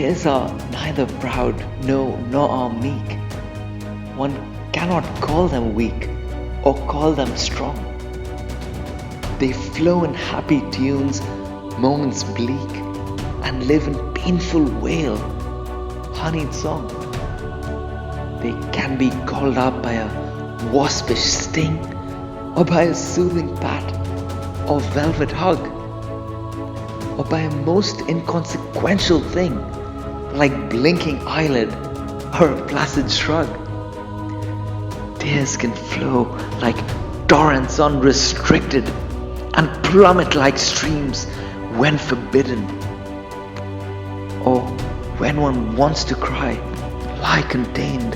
Tears are neither proud, no, nor are meek. One cannot call them weak or call them strong. They flow in happy tunes, moments bleak, and live in painful wail, honeyed song. They can be called up by a waspish sting, or by a soothing pat, or velvet hug, or by a most inconsequential thing like blinking eyelid or a placid shrug. Tears can flow like torrents unrestricted and plummet like streams when forbidden. Or when one wants to cry, lie contained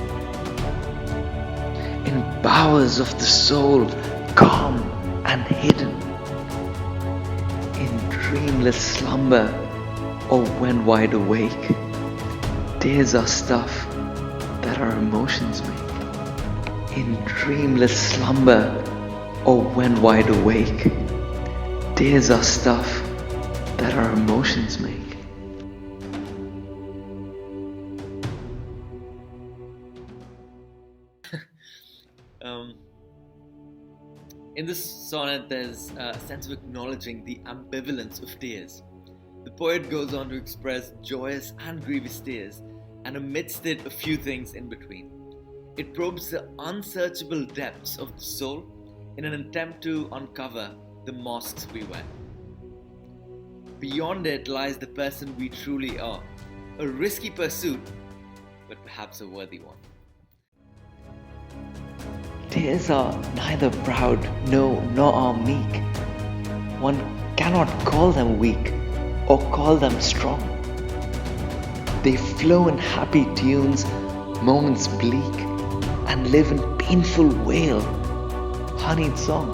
in bowers of the soul, calm and hidden, in dreamless slumber or when wide awake. Tears are stuff that our emotions make. In dreamless slumber or when wide awake. Tears are stuff that our emotions make. In this sonnet, there's a sense of acknowledging the ambivalence of tears. The poet goes on to express joyous and grievous tears, and amidst it, a few things in between. It probes the unsearchable depths of the soul in an attempt to uncover the masks we wear. Beyond it lies the person we truly are, a risky pursuit, but perhaps a worthy one. Tears are neither proud, no, nor are meek. One cannot call them weak or call them strong. They flow in happy tunes, moments bleak, and live in painful wail, honeyed song.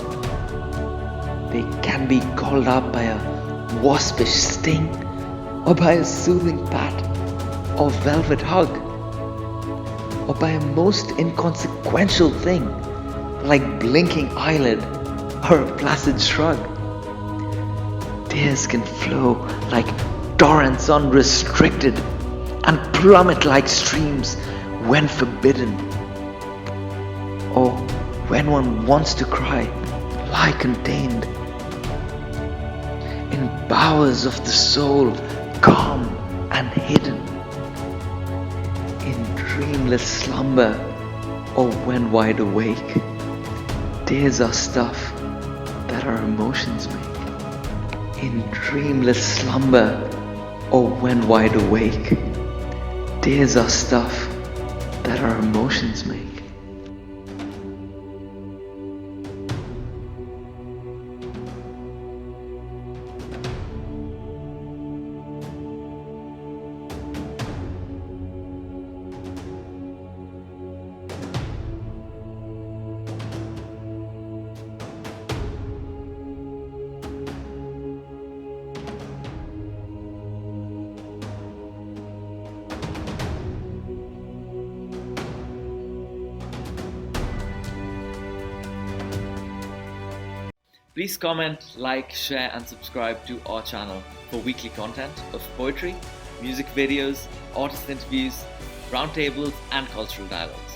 They can be called up by a waspish sting, or by a soothing pat, or velvet hug, or by a most inconsequential thing like blinking eyelid or a placid shrug. Tears can flow like torrents unrestricted and plummet like streams when forbidden. Or when one wants to cry, lie contained in bowers of the soul, calm and hidden, in dreamless slumber or when wide awake. Tears are stuff that our emotions make. In dreamless slumber or when wide awake. Tears are stuff that our emotions make. Please comment, like, share and subscribe to our channel for weekly content of poetry, music videos, artist interviews, roundtables and cultural dialogues.